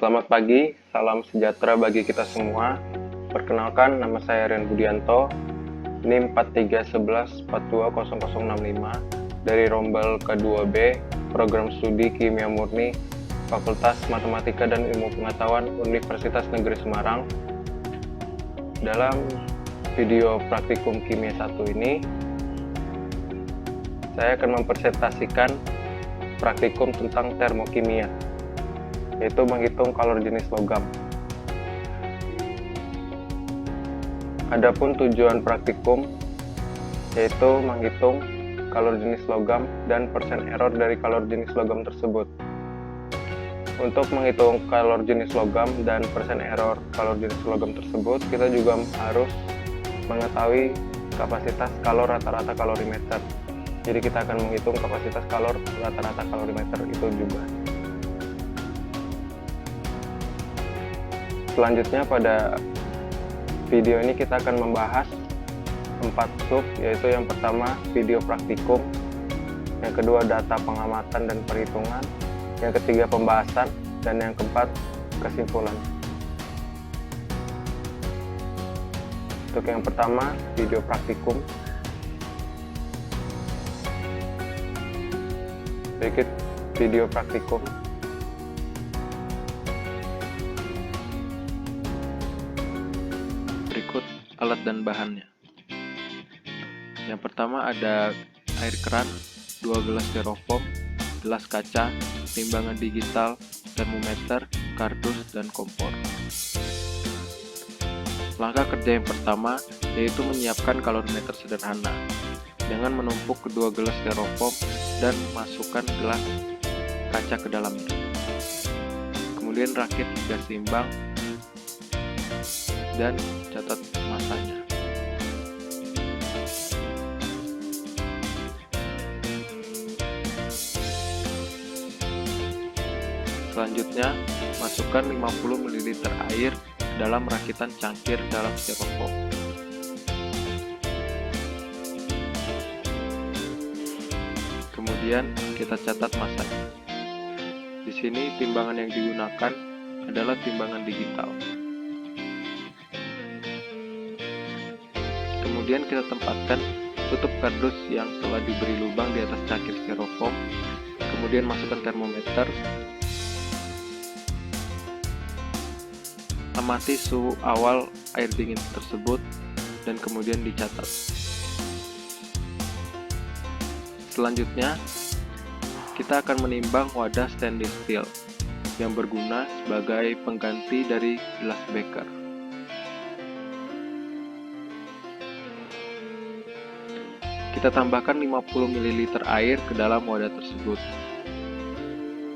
Selamat pagi, salam sejahtera bagi kita semua. Perkenalkan, nama saya Rian Budianto, NIM 4311420065 dari Rombel K2B, Program Studi Kimia Murni, Fakultas Matematika dan Ilmu Pengetahuan Universitas Negeri Semarang. Dalam video praktikum Kimia 1 ini, saya akan mempresentasikan praktikum tentang termokimia, yaitu menghitung kalor jenis logam. Adapun tujuan praktikum yaitu menghitung kalor jenis logam dan persen error dari kalor jenis logam tersebut. Untuk menghitung kalor jenis logam dan persen error kalor jenis logam tersebut, kita juga harus mengetahui kapasitas kalor rata-rata kalorimeter. Jadi kita akan menghitung kapasitas kalor rata-rata kalorimeter itu juga. Selanjutnya pada video ini kita akan membahas 4 sub, yaitu yang pertama video praktikum, yang kedua data pengamatan dan perhitungan, yang ketiga pembahasan, dan yang keempat kesimpulan. Untuk yang pertama video praktikum, berikut video praktikum. Berikut alat dan bahannya. Yang pertama ada air keran, 2 gelas styrofoam, gelas kaca, timbangan digital, termometer, kardus, dan kompor. Langkah kerja yang pertama yaitu menyiapkan kalorimeter sederhana dengan menumpuk kedua gelas styrofoam dan masukkan gelas kaca ke dalamnya. Kemudian rakit hingga seimbang dan catat masanya. Selanjutnya, masukkan 50 ml air dalam rakitan cangkir dalam styrofoam. Kemudian kita catat masanya. Di sini timbangan yang digunakan adalah timbangan digital. Kemudian kita tempatkan tutup kardus yang telah diberi lubang di atas cangkir styrofoam. Kemudian masukkan termometer. Amati suhu awal air dingin tersebut dan kemudian dicatat. Selanjutnya, kita akan menimbang wadah stainless steel yang berguna sebagai pengganti dari gelas beker. Kita tambahkan 50 ml air ke dalam wadah tersebut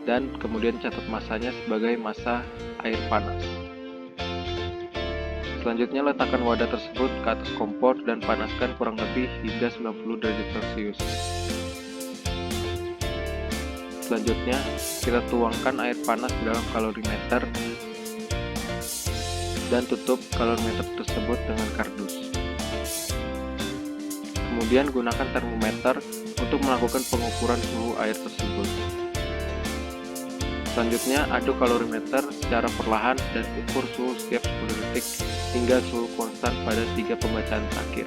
dan kemudian catat masanya sebagai massa air panas. Selanjutnya, letakkan wadah tersebut ke atas kompor dan panaskan kurang lebih hingga 90 derajat Celcius. Selanjutnya, kita tuangkan air panas ke dalam kalorimeter dan tutup kalorimeter tersebut dengan kardus. Kemudian gunakan termometer untuk melakukan pengukuran suhu air tersebut. Selanjutnya, aduk kalorimeter secara perlahan dan ukur suhu setiap 10 detik hingga suhu konstan pada 3 pembacaan terakhir.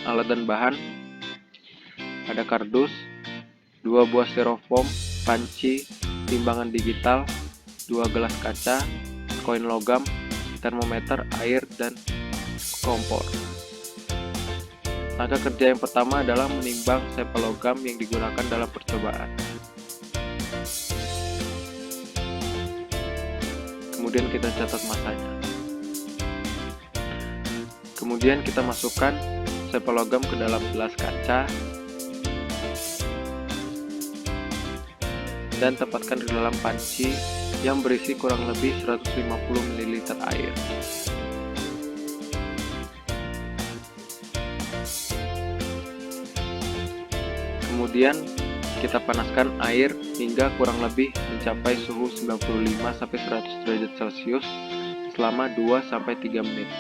Alat dan bahan ada kardus, 2 buah styrofoam, panci, timbangan digital, 2 gelas kaca, koin logam, termometer, air, dan kompor. Langkah kerja yang pertama adalah menimbang sampel logam yang digunakan dalam percobaan. Kemudian kita catat masanya. Kemudian kita masukkan sampel logam ke dalam gelas kaca dan tempatkan di dalam panci yang berisi kurang lebih 150 ml air. Kemudian kita panaskan air hingga kurang lebih mencapai suhu 95-100 derajat Celcius selama 2-3 menit.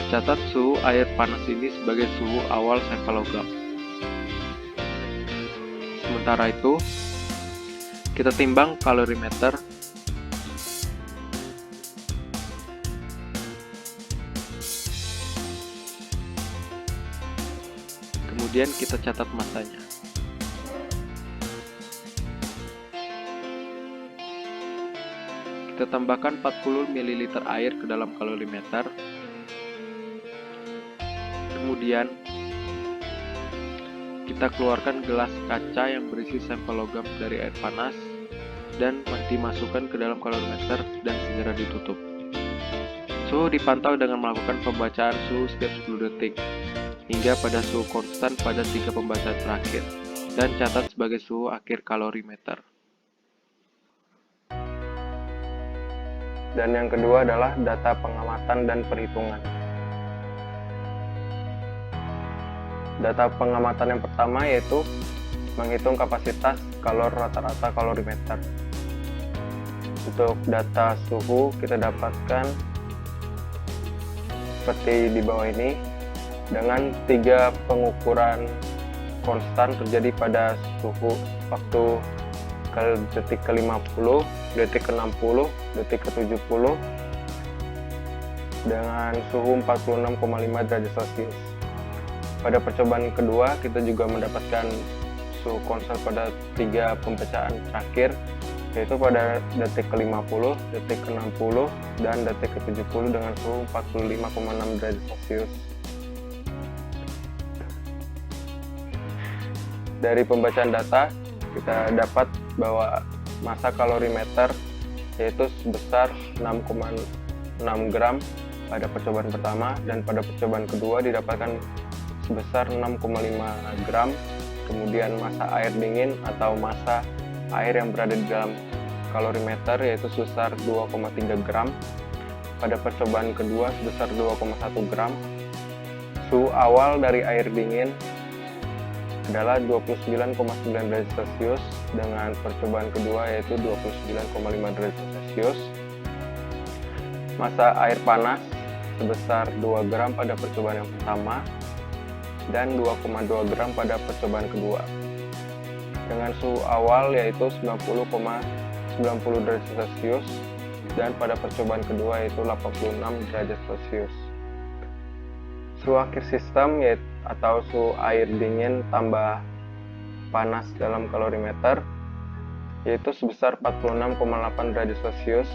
catat suhu air panas ini sebagai suhu awal sampel logam. Sementara itu, kita timbang kalorimeter. Kemudian kita catat masanya. Kita tambahkan 40 ml air ke dalam kalorimeter. Kemudian kita keluarkan gelas kaca yang berisi sampel logam dari air panas dan dimasukkan ke dalam kalorimeter dan segera ditutup. Suhu dipantau dengan melakukan pembacaan suhu setiap 10 detik hingga pada suhu konstan pada 3 pembacaan terakhir dan catat sebagai suhu akhir kalorimeter. Dan yang kedua adalah data pengamatan dan perhitungan. Data pengamatan yang pertama yaitu menghitung kapasitas kalor rata-rata kalorimeter. Untuk data suhu kita dapatkan seperti di bawah ini dengan 3 pengukuran konstan terjadi pada suhu waktu detik ke-50, detik ke-60, detik ke-70 dengan suhu 46,5 derajat Celcius. Pada percobaan kedua, kita juga mendapatkan suhu konstan pada 3 pempecahan terakhir, yaitu pada detik ke-50, detik ke-60, dan detik ke-70 dengan suhu 45,6 derajat Celcius. Dari pembacaan data, kita dapat bahwa massa kalorimeter yaitu sebesar 6,6 gram pada percobaan pertama, dan pada percobaan kedua didapatkan sebesar 6,5 gram. Kemudian massa air dingin atau massa air yang berada di dalam kalorimeter yaitu sebesar 2,3 gram. Pada percobaan kedua sebesar 2,1 gram. Suhu awal dari air dingin adalah 29,9 derajat Celcius dengan percobaan kedua yaitu 29,5 derajat Celcius. Massa air panas sebesar 2 gram pada percobaan yang pertama dan 2,2 gram pada percobaan kedua. Dengan suhu awal yaitu 90,90 derajat Celcius dan pada percobaan kedua yaitu 86 derajat Celcius. Suhu akhir sistem yaitu atau suhu air dingin tambah panas dalam kalorimeter yaitu sebesar 46,8 derajat Celcius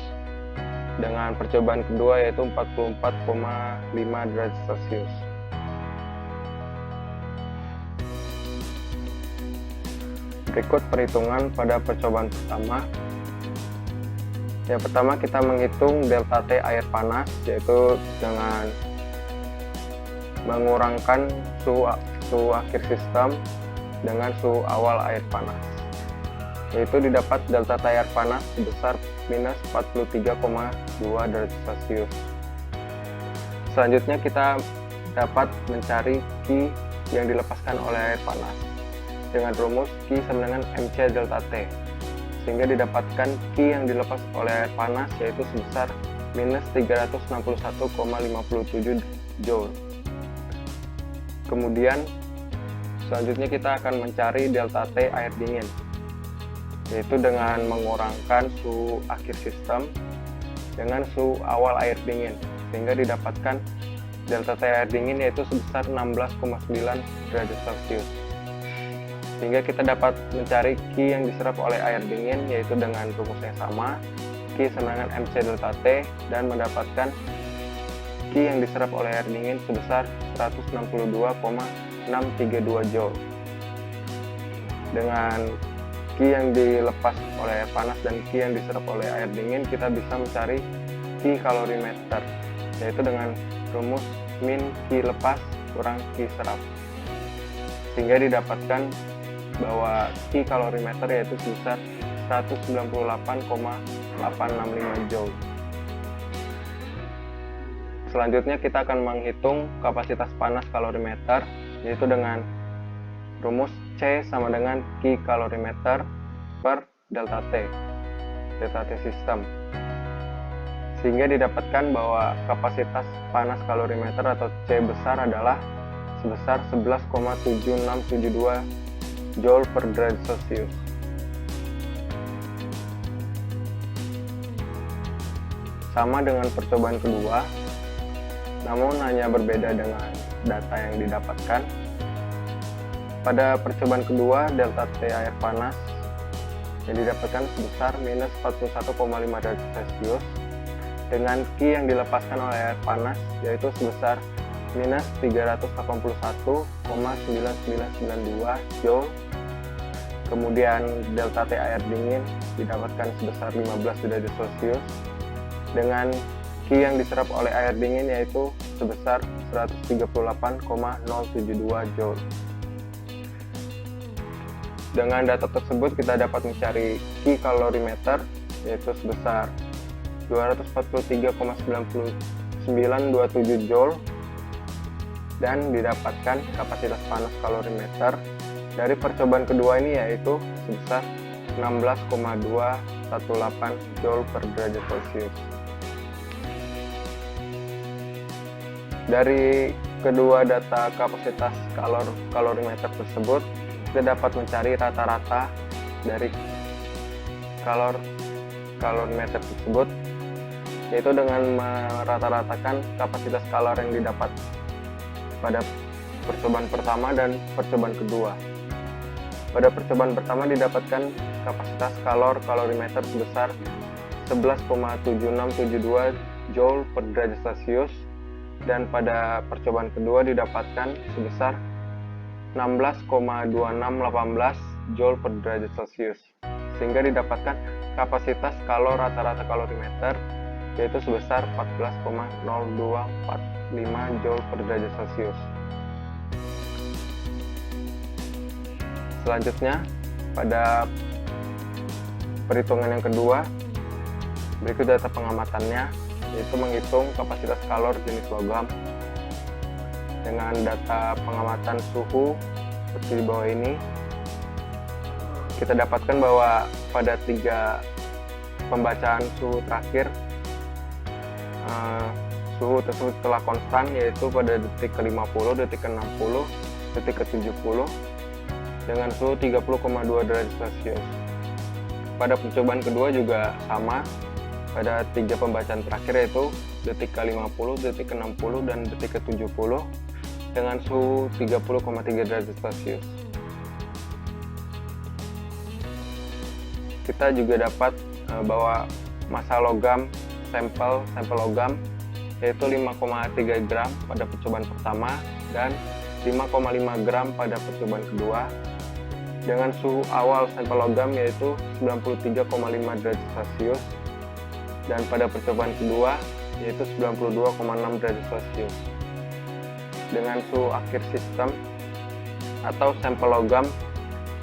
dengan percobaan kedua yaitu 44,5 derajat Celcius. Berikut perhitungan pada percobaan pertama. Yang pertama kita menghitung delta T air panas yaitu dengan mengurangkan suhu akhir sistem dengan suhu awal air panas. Yaitu didapat delta T air panas sebesar minus 43,2 derajat Celcius. Selanjutnya kita dapat mencari Q yang dilepaskan oleh air panas dengan rumus Q sama dengan MC delta T, sehingga didapatkan Q yang dilepas oleh air panas yaitu sebesar minus 361,57 Joule. Kemudian selanjutnya kita akan mencari delta T air dingin, yaitu dengan mengurangkan suhu akhir sistem dengan suhu awal air dingin, sehingga didapatkan delta T air dingin yaitu sebesar 16,9 derajat Celcius. Sehingga kita dapat mencari Q yang diserap oleh air dingin yaitu dengan rumus yang sama, Q sama dengan MC delta T, dan mendapatkan Q yang diserap oleh air dingin sebesar 162,632 Joule. Dengan Q yang dilepas oleh air panas dan Q yang diserap oleh air dingin, kita bisa mencari Q kalorimeter, yaitu dengan rumus min Q lepas kurang Q serap. Sehingga didapatkan bahwa Q kalorimeter yaitu sebesar 198,865 Joule. Selanjutnya kita akan menghitung kapasitas panas kalorimeter yaitu dengan rumus C sama dengan Q kalorimeter per delta T sistem. sehingga didapatkan bahwa kapasitas panas kalorimeter atau C besar adalah sebesar 11,7672 Joule per derajat Celcius. Sama dengan percobaan kedua, namun hanya berbeda dengan data yang didapatkan. Pada percobaan kedua, delta T air panas yang didapatkan sebesar minus 41,5 derajat Celcius dengan Q yang dilepaskan oleh air panas yaitu sebesar minus 381,9992 Joule. Kemudian delta T air dingin didapatkan sebesar 15 derajat Celcius dengan Q yang diserap oleh air dingin yaitu sebesar 138,072 Joule. Dengan data tersebut kita dapat mencari Q kalorimeter yaitu sebesar 243,9927 Joule dan didapatkan kapasitas panas kalorimeter dari percobaan kedua ini yaitu sebesar 16,218 Joule per derajat Celcius. Dari kedua data kapasitas kalorimeter tersebut, kita dapat mencari rata-rata dari kalorimeter tersebut, yaitu dengan merata-ratakan kapasitas kalor yang didapat pada percobaan pertama dan percobaan kedua. Pada percobaan pertama didapatkan kapasitas kalorimeter sebesar 11,7672 Joule per derajat Celcius, dan pada percobaan kedua didapatkan sebesar 16,2618 Joule per derajat Celcius, sehingga didapatkan kapasitas rata-rata kalorimeter yaitu sebesar 14,0245 Joule per derajat Celcius. Selanjutnya, pada perhitungan yang kedua, berikut data pengamatannya, yaitu menghitung kapasitas kalor jenis logam dengan data pengamatan suhu seperti di bawah ini. Kita dapatkan bahwa pada 3 pembacaan suhu terakhir, suhu tersebut telah konstan, yaitu pada detik ke-50, detik ke-60, detik ke-70 dengan suhu 30,2 derajat Celcius. Pada percobaan kedua juga sama, pada 3 pembacaan terakhir yaitu detik ke-50, detik ke-60, dan detik ke-70 dengan suhu 30,3 derajat Celcius. Kita juga dapat bahwa massa logam sampel logam yaitu 5,3 gram pada percobaan pertama dan 5,5 gram pada percobaan kedua dengan suhu awal sampel logam yaitu 93,5 derajat Celcius, dan pada percobaan kedua yaitu 92,6 derajat Celcius. Dengan suhu akhir sistem atau sampel logam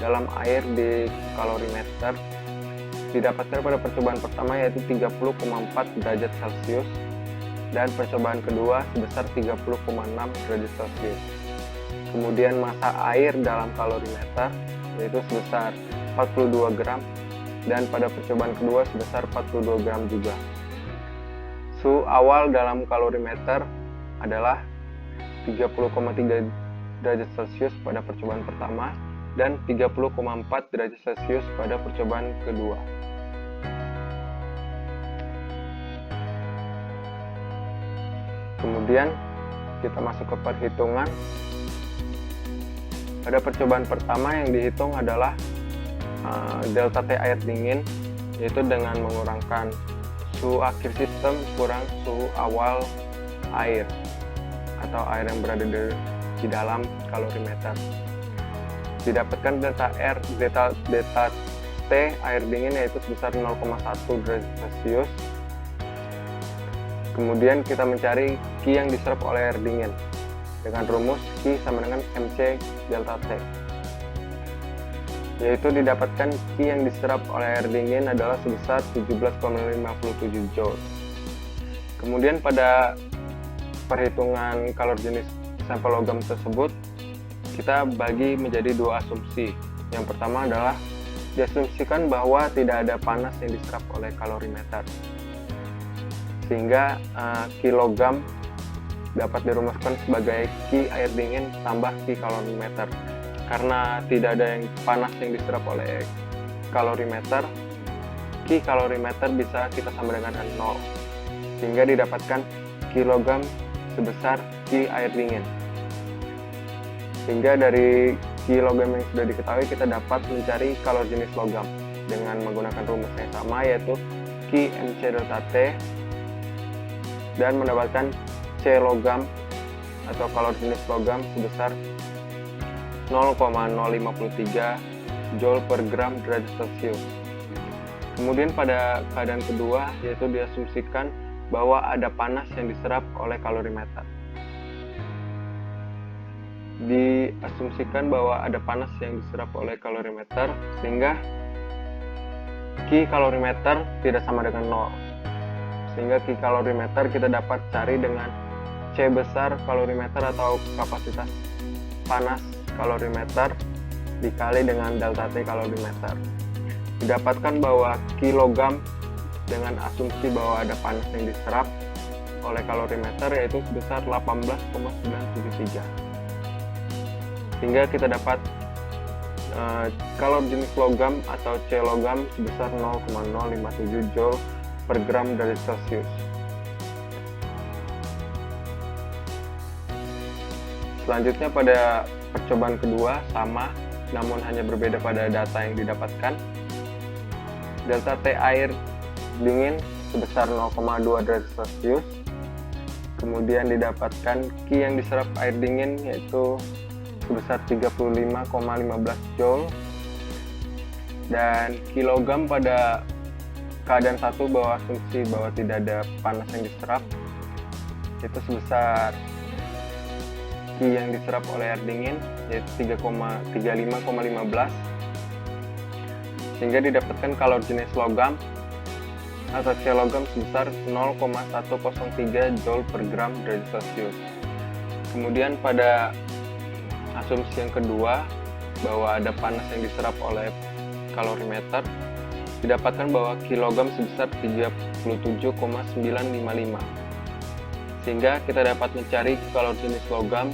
dalam air di kalorimeter didapatkan pada percobaan pertama yaitu 30,4 derajat Celcius dan percobaan kedua sebesar 30,6 derajat Celcius. Kemudian massa air dalam kalorimeter yaitu sebesar 42 gram dan pada percobaan kedua sebesar 42 gram juga. Suhu awal dalam kalorimeter adalah 30,3 derajat Celcius pada percobaan pertama dan 30,4 derajat Celcius pada percobaan kedua. Kemudian kita masuk ke perhitungan. Pada percobaan pertama yang dihitung adalah delta T air dingin, yaitu dengan mengurangkan suhu akhir sistem kurang suhu awal air atau air yang berada di dalam kalorimeter. Didapatkan delta T air dingin yaitu sebesar 0,1 derajat Celcius. Kemudian kita mencari Q yang diserap oleh air dingin dengan rumus Q sama dengan MC delta T, yaitu didapatkan Q yang diserap oleh air dingin adalah sebesar 17,57 Joule. Kemudian pada perhitungan kalor jenis sampel logam tersebut kita bagi menjadi 2 asumsi. Yang pertama adalah diasumsikan bahwa tidak ada panas yang diserap oleh kalorimeter, sehingga kilogram dapat dirumuskan sebagai Ki air dingin tambah Ki kalorimeter. Karena tidak ada yang panas yang diserap oleh kalorimeter, Ki kalorimeter bisa kita sama dengan 0, sehingga didapatkan kilogram sebesar Ki air dingin. Sehingga dari kilogram yang sudah diketahui kita dapat mencari kalor jenis logam dengan menggunakan rumus yang sama, yaitu Ki MC delta T, dan mendapatkan C logam atau kalor jenis logam sebesar 0,053 Joule per gram derajat Celcius. Kemudian pada keadaan kedua, yaitu diasumsikan bahwa ada panas yang diserap oleh kalorimeter. Diasumsikan bahwa ada panas yang diserap oleh kalorimeter, sehingga Ki kalorimeter tidak sama dengan 0. Sehingga Ki kalorimeter kita dapat cari dengan C besar kalorimeter atau kapasitas panas kalorimeter dikali dengan delta T kalorimeter. Didapatkan bahwa kilogram dengan asumsi bahwa ada panas yang diserap oleh kalorimeter yaitu sebesar 18,973. Sehingga kita dapat kalor jenis logam atau C logam sebesar 0,057 Joule per gram derajat Celcius. Selanjutnya pada percobaan kedua sama, namun hanya berbeda pada data yang didapatkan. Delta T air dingin sebesar 0,2 derajat Celcius. Kemudian didapatkan Ki yang diserap air dingin yaitu sebesar 35,15 Joule, dan kilogram pada keadaan satu bahwa asumsi bahwa tidak ada panas yang diserap itu sebesar Ki yang diserap oleh air dingin yaitu 35,15, sehingga didapatkan kalor jenis logam atau C logam sebesar 0,103 Joule per gram derajat Celcius. Kemudian pada asumsi yang kedua bahwa ada panas yang diserap oleh kalorimeter, didapatkan bahwa kilogram sebesar 37,955, sehingga kita dapat mencari kalor jenis logam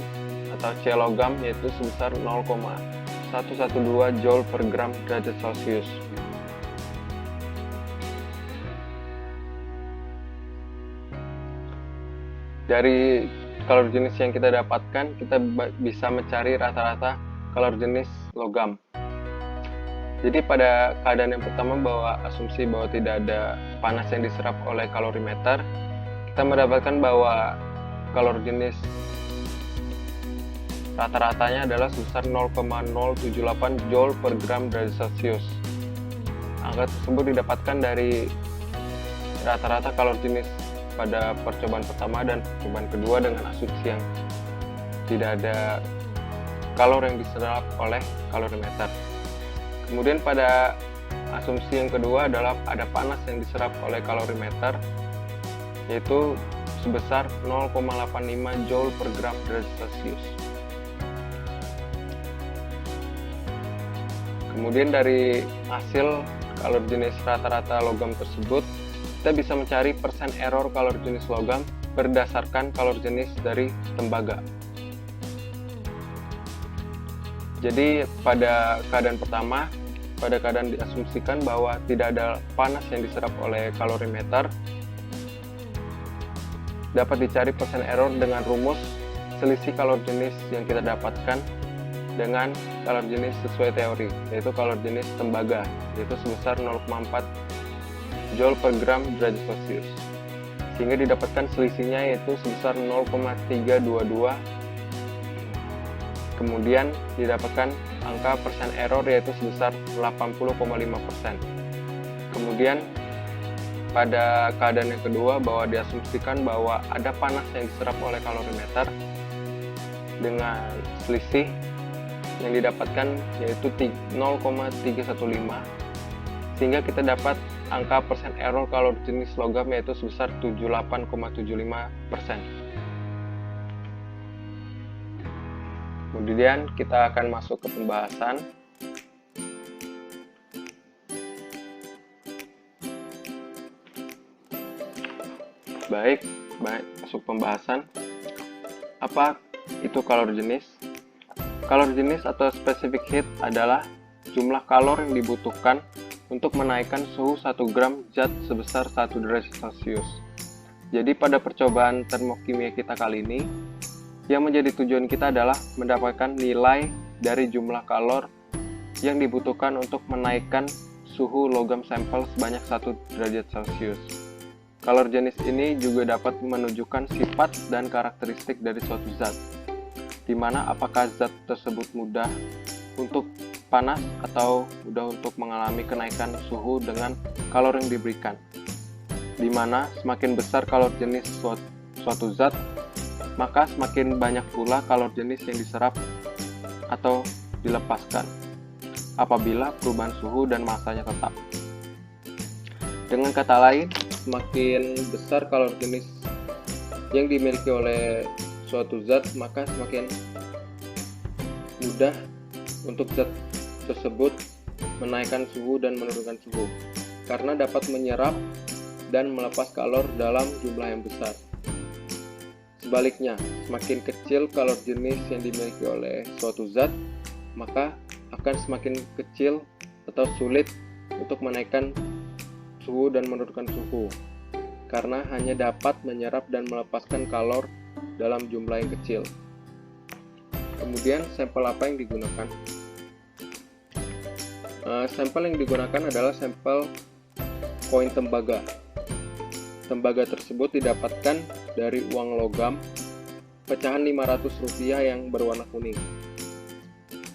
atau C logam yaitu sebesar 0,112 Joule per gram derajat Celcius. Dari kalor jenis yang kita dapatkan, kita bisa mencari rata-rata kalor jenis logam. Jadi pada keadaan yang pertama bahwa asumsi bahwa tidak ada panas yang diserap oleh kalorimeter, kita mendapatkan bahwa kalor jenis rata-ratanya adalah sebesar 0,078 Joule per gram derajat Celcius. Angka tersebut didapatkan dari rata-rata kalor jenis pada percobaan pertama dan percobaan kedua dengan asumsi yang tidak ada kalor yang diserap oleh kalorimeter. Kemudian pada asumsi yang kedua adalah ada panas yang diserap oleh kalorimeter yaitu sebesar 0,85 Joule per gram derajat Celcius. Kemudian dari hasil kalor jenis rata-rata logam tersebut, kita bisa mencari persen error kalor jenis logam berdasarkan kalor jenis dari tembaga. Jadi pada keadaan pertama, pada keadaan diasumsikan bahwa tidak ada panas yang diserap oleh kalorimeter, dapat dicari persen error dengan rumus selisih kalor jenis yang kita dapatkan dengan kalor jenis sesuai teori, yaitu kalor jenis tembaga, yaitu sebesar 0,4 Joule per gram derajat Celcius, sehingga didapatkan selisihnya yaitu sebesar 0,322. Kemudian didapatkan angka persen error yaitu sebesar 80,5%. Kemudian pada keadaan yang kedua bahwa diasumsikan bahwa ada panas yang diserap oleh kalorimeter dengan selisih yang didapatkan yaitu 0,315, sehingga kita dapat angka persen error kalor jenis logam yaitu sebesar 78,75%. Kemudian kita akan masuk ke pembahasan. Baik, masuk pembahasan. Apa itu kalor jenis? Kalor jenis atau specific heat adalah jumlah kalor yang dibutuhkan untuk menaikkan suhu 1 gram zat sebesar 1 derajat Celcius. Jadi pada percobaan termokimia kita kali ini, yang menjadi tujuan kita adalah mendapatkan nilai dari jumlah kalor yang dibutuhkan untuk menaikkan suhu logam sampel sebanyak 1 derajat Celcius. Kalor jenis ini juga dapat menunjukkan sifat dan karakteristik dari suatu zat, di mana apakah zat tersebut mudah untuk panas atau mudah untuk mengalami kenaikan suhu dengan kalor yang diberikan. Di mana semakin besar kalor jenis suatu zat, maka semakin banyak pula kalor jenis yang diserap atau dilepaskan apabila perubahan suhu dan masanya tetap. Dengan kata lain, semakin besar kalor jenis yang dimiliki oleh suatu zat, maka semakin mudah untuk zat tersebut menaikkan suhu dan menurunkan suhu, karena dapat menyerap dan melepas kalor dalam jumlah yang besar. Sebaliknya, semakin kecil kalor jenis yang dimiliki oleh suatu zat, maka akan semakin kecil atau sulit untuk menaikkan suhu dan menurunkan suhu, karena hanya dapat menyerap dan melepaskan kalor dalam jumlah yang kecil. Kemudian sampel apa yang digunakan? Sampel yang digunakan adalah sampel koin tembaga. Tembaga tersebut didapatkan dari uang logam pecahan Rp500 yang berwarna kuning.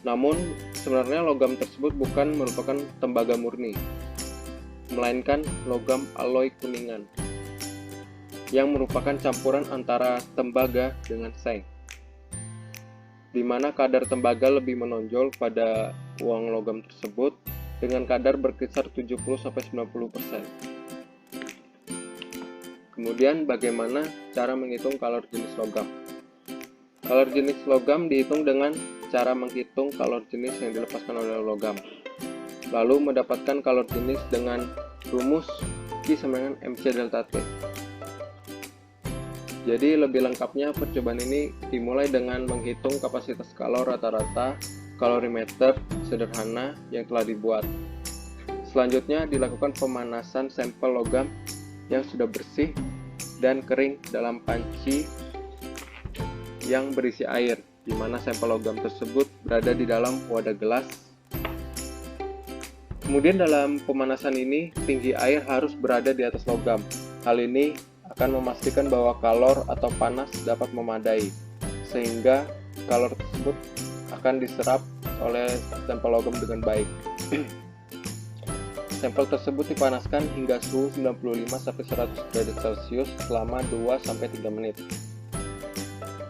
Namun sebenarnya logam tersebut bukan merupakan tembaga murni, melainkan logam alloy kuningan yang merupakan campuran antara tembaga dengan seng, di mana kadar tembaga lebih menonjol pada uang logam tersebut dengan kadar berkisar 70-90%. Kemudian bagaimana cara menghitung kalor jenis logam? Kalor jenis logam dihitung dengan cara menghitung kalor jenis yang dilepaskan oleh logam, lalu mendapatkan kalor jenis dengan rumus Q sama dengan MC delta T. Jadi lebih lengkapnya percobaan ini dimulai dengan menghitung kapasitas kalor rata-rata kalorimeter sederhana yang telah dibuat. Selanjutnya dilakukan pemanasan sampel logam yang sudah bersih dan kering dalam panci yang berisi air, di mana sampel logam tersebut berada di dalam wadah gelas. Kemudian dalam pemanasan ini, tinggi air harus berada di atas logam. Hal ini akan memastikan bahwa kalor atau panas dapat memadai, sehingga kalor tersebut akan diserap oleh sampel logam dengan baik. Sampel tersebut dipanaskan hingga suhu 95-100 derajat Celcius selama 2-3 menit.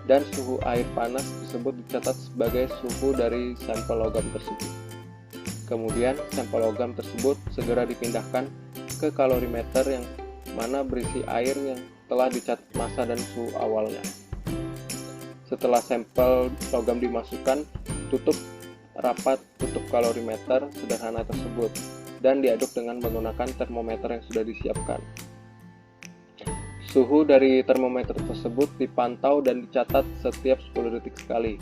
Dan suhu air panas tersebut dicatat sebagai suhu dari sampel logam tersebut. Kemudian sampel logam tersebut segera dipindahkan ke kalorimeter yang mana berisi air yang telah dicatat massa dan suhu awalnya. Setelah sampel logam dimasukkan, tutup rapat tutup kalorimeter sederhana tersebut dan diaduk dengan menggunakan termometer yang sudah disiapkan. Suhu dari termometer tersebut dipantau dan dicatat setiap 10 detik sekali,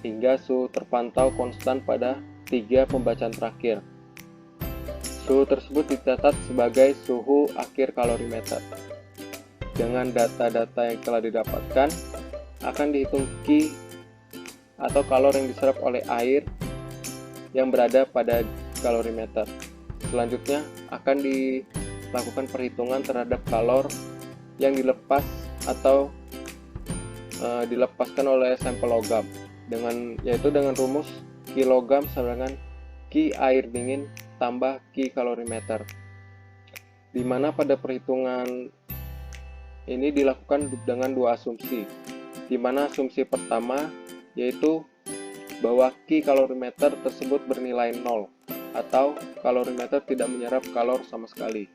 hingga suhu terpantau konstan pada 3 pembacaan terakhir. Suhu tersebut dicatat sebagai suhu akhir kalorimeter. Dengan data-data yang telah didapatkan, akan dihitung Q atau kalor yang diserap oleh air yang berada pada kalorimeter. Selanjutnya akan dilakukan perhitungan terhadap kalor yang dilepas atau dilepaskan oleh sampel logam, yaitu dengan rumus kilogam sama dengan Q air dingin tambah Q kalorimeter, di mana pada perhitungan ini dilakukan dengan dua asumsi, di mana asumsi pertama yaitu bahwa Q kalorimeter tersebut bernilai 0 atau kalorimeter tidak menyerap kalor sama sekali,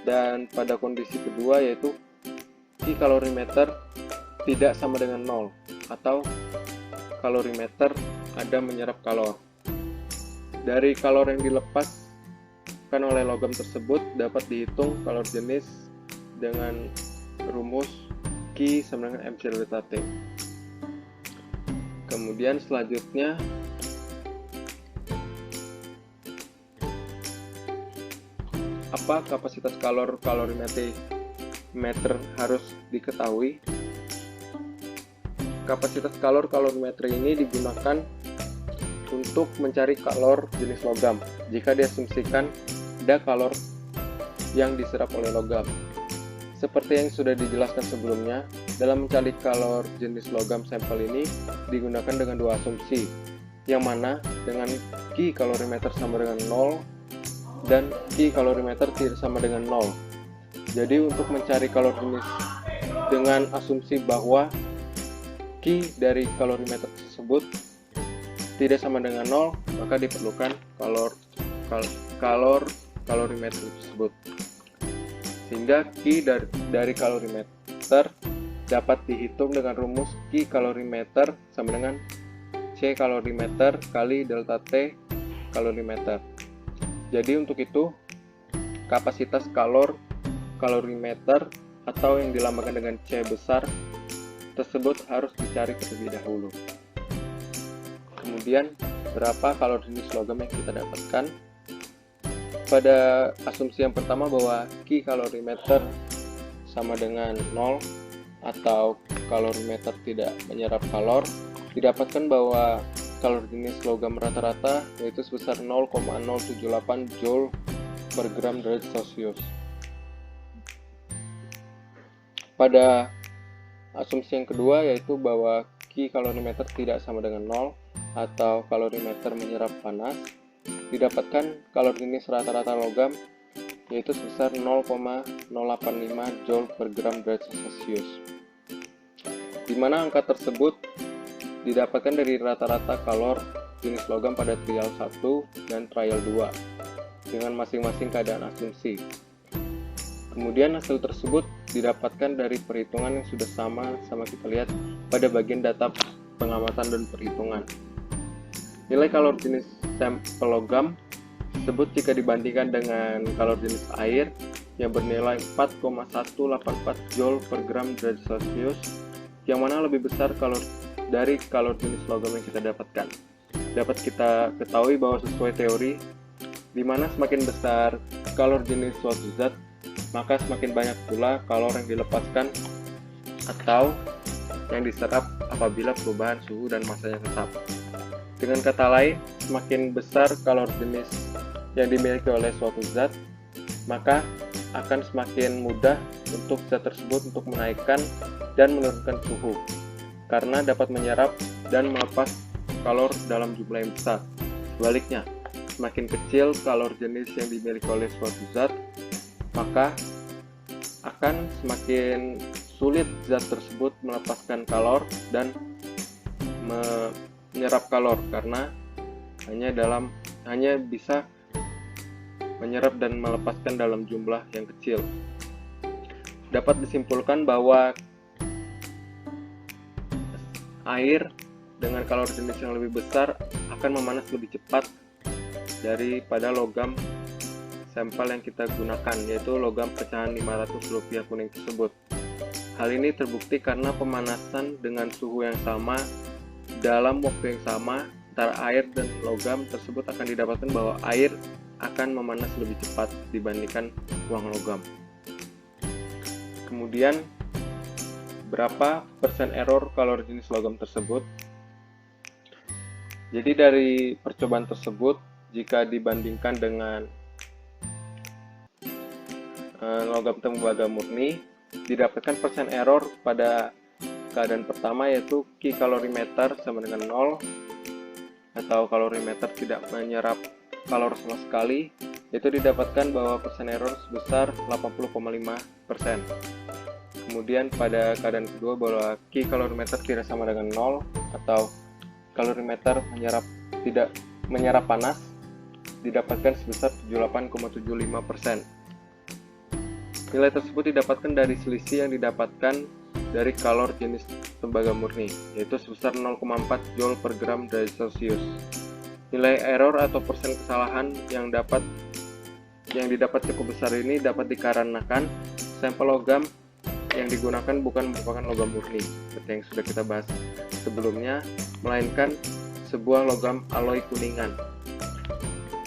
dan pada kondisi kedua yaitu Q kalorimeter tidak sama dengan 0 atau kalorimeter ada menyerap kalor. Dari kalor yang dilepaskan oleh logam tersebut dapat dihitung kalor jenis dengan rumus Q sama dengan MC delta T. Kemudian selanjutnya apa kapasitas kalorimeter harus diketahui. Kapasitas kalorimeter ini digunakan untuk mencari kalor jenis logam jika diasumsikan ada kalor yang diserap oleh logam. Seperti yang sudah dijelaskan sebelumnya, dalam mencari kalor jenis logam sampel ini digunakan dengan dua asumsi, yang mana dengan Q kalorimeter sama dengan 0 dan Q kalorimeter tidak sama dengan 0. Jadi untuk mencari kalor jenis dengan asumsi bahwa Q dari kalorimeter tersebut tidak sama dengan 0, maka diperlukan kalorimeter tersebut. Sehingga Q dari kalorimeter dapat dihitung dengan rumus Q kalorimeter sama dengan C kalorimeter kali delta T kalorimeter. Jadi untuk itu kapasitas kalorimeter atau yang dilambangkan dengan C besar tersebut harus dicari terlebih dahulu. Kemudian berapa kalor jenis logam yang kita dapatkan? Pada asumsi yang pertama bahwa Q kalorimeter sama dengan 0 atau kalorimeter tidak menyerap kalor, didapatkan bahwa kalor jenis logam rata-rata yaitu sebesar 0,078 Joule per gram derajat Celcius. Pada asumsi yang kedua yaitu bahwa Q kalorimeter tidak sama dengan 0 atau kalorimeter menyerap panas, didapatkan kalor jenis rata-rata logam yaitu sebesar 0,085 Joule per gram derajat Celcius, di mana angka tersebut didapatkan dari rata-rata kalor jenis logam pada trial 1 dan trial 2 dengan masing-masing keadaan asumsi. Kemudian hasil tersebut didapatkan dari perhitungan yang sudah sama kita lihat pada bagian data pengamatan dan perhitungan. Nilai kalor jenis sampel logam tersebut jika dibandingkan dengan kalor jenis air yang bernilai 4,184 Joule per gram derajat Celcius, yang mana lebih besar dari kalor jenis logam yang kita dapatkan. Dapat kita ketahui bahwa sesuai teori, di mana semakin besar kalor jenis suatu zat, maka semakin banyak pula kalor yang dilepaskan atau yang diserap apabila perubahan suhu dan masanya tetap. Dengan kata lain, semakin besar kalor jenis yang dimiliki oleh suatu zat, maka akan semakin mudah untuk zat tersebut untuk menaikkan dan menurunkan suhu, karena dapat menyerap dan melepas kalor dalam jumlah yang besar. Sebaliknya, semakin kecil kalor jenis yang dimiliki oleh suatu zat, maka akan semakin sulit zat tersebut melepaskan kalor dan menyerap kalor, karena hanya bisa menyerap dan melepaskan dalam jumlah yang kecil. Dapat disimpulkan bahwa air dengan kalor jenis yang lebih besar akan memanas lebih cepat daripada logam sampel yang kita gunakan, yaitu logam pecahan 500 rupiah kuning tersebut. Hal ini terbukti karena pemanasan dengan suhu yang sama dalam waktu yang sama antara air dan logam tersebut akan didapatkan bahwa air akan memanas lebih cepat dibandingkan uang logam. Kemudian, berapa persen error kalor jenis logam tersebut? Jadi dari percobaan tersebut, jika dibandingkan dengan logam tembaga murni, didapatkan persen error pada keadaan pertama yaitu Q kalorimeter sama dengan 0 atau kalorimeter tidak menyerap kalor sama sekali, itu didapatkan bahwa persen error sebesar 80,5%. Kemudian pada keadaan kedua bahwa Q kalorimeter tidak sama dengan 0 atau kalorimeter tidak menyerap panas, didapatkan sebesar 78,75%. Nilai tersebut didapatkan dari selisih yang didapatkan dari kalor jenis tembaga murni, yaitu sebesar 0,4 Joule per gram derajat Celcius. Nilai error atau persen kesalahan yang didapat cukup besar ini dapat dikarenakan sampel logam yang digunakan bukan merupakan logam murni seperti yang sudah kita bahas sebelumnya, melainkan sebuah logam alloy kuningan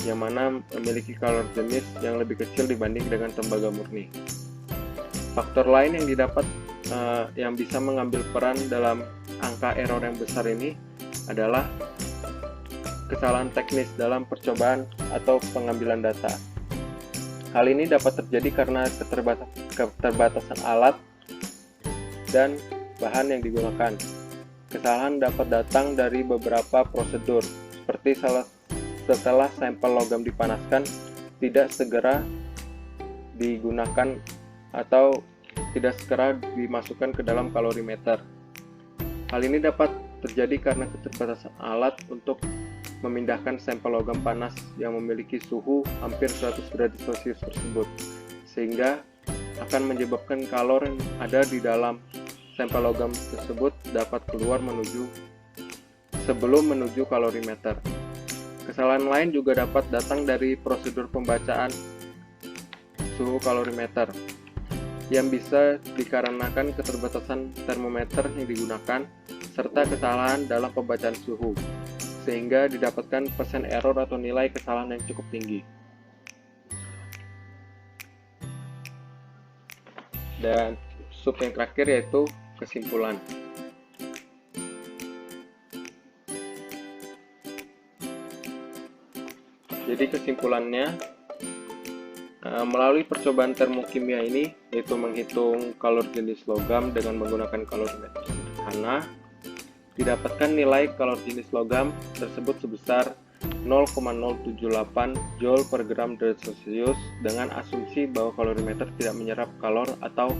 yang mana memiliki kalor jenis yang lebih kecil dibanding dengan tembaga murni. Faktor lain yang didapat yang bisa mengambil peran dalam angka error yang besar ini adalah kesalahan teknis dalam percobaan atau pengambilan data. Hal ini dapat terjadi karena keterbatasan alat dan bahan yang digunakan. Kesalahan dapat datang dari beberapa prosedur, seperti setelah sampel logam dipanaskan tidak segera digunakan atau tidak segera dimasukkan ke dalam kalorimeter. Hal ini dapat terjadi karena keterbatasan alat untuk memindahkan sampel logam panas yang memiliki suhu hampir 100 derajat Celcius tersebut, sehingga akan menyebabkan kalor yang ada di dalam sampel logam tersebut dapat keluar sebelum menuju kalorimeter. Kesalahan lain juga dapat datang dari prosedur pembacaan suhu kalorimeter yang bisa dikarenakan keterbatasan termometer yang digunakan serta kesalahan dalam pembacaan suhu, sehingga didapatkan persen error atau nilai kesalahan yang cukup tinggi. Dan sub yang terakhir yaitu kesimpulan. Jadi kesimpulannya, melalui percobaan termokimia ini, yaitu menghitung kalor jenis logam dengan menggunakan kalorimeter sederhana, didapatkan nilai kalor jenis logam tersebut sebesar 0,078 Joule per gram derajat Celcius dengan asumsi bahwa kalorimeter tidak menyerap kalor atau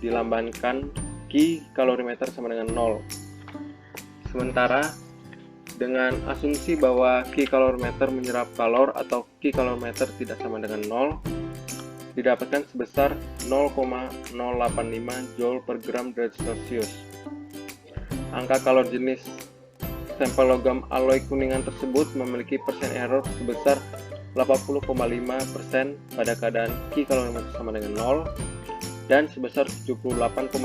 dilambangkan Q kalorimeter sama dengan 0. Sementara dengan asumsi bahwa Q kalorimeter menyerap kalor atau Q kalorimeter tidak sama dengan 0, didapatkan sebesar 0,085 Joule per gram derajat Celcius. Angka kalor jenis sampel logam alloy kuningan tersebut memiliki persen error sebesar 80,5% pada keadaan Q kalorimeter sama dengan 0 dan sebesar 78,75%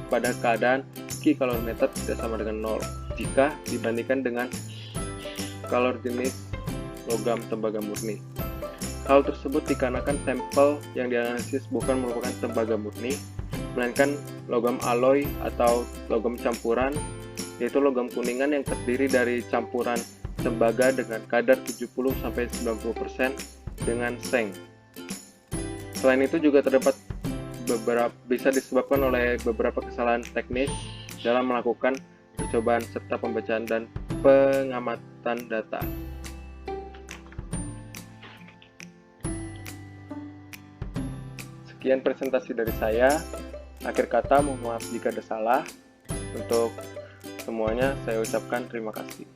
pada keadaan Q kalorimeter tidak sama dengan 0 jika dibandingkan dengan kalor jenis logam tembaga murni. Hal tersebut dikarenakan sampel yang dianalisis bukan merupakan tembaga murni, melainkan logam alloy atau logam campuran, yaitu logam kuningan yang terdiri dari campuran tembaga dengan kadar 70-90% dengan seng. Selain itu juga terdapat bisa disebabkan oleh beberapa kesalahan teknis dalam melakukan percobaan serta pembacaan dan pengamatan data. Sekian presentasi dari saya. Akhir kata, mohon maaf jika ada salah. Untuk semuanya saya ucapkan terima kasih.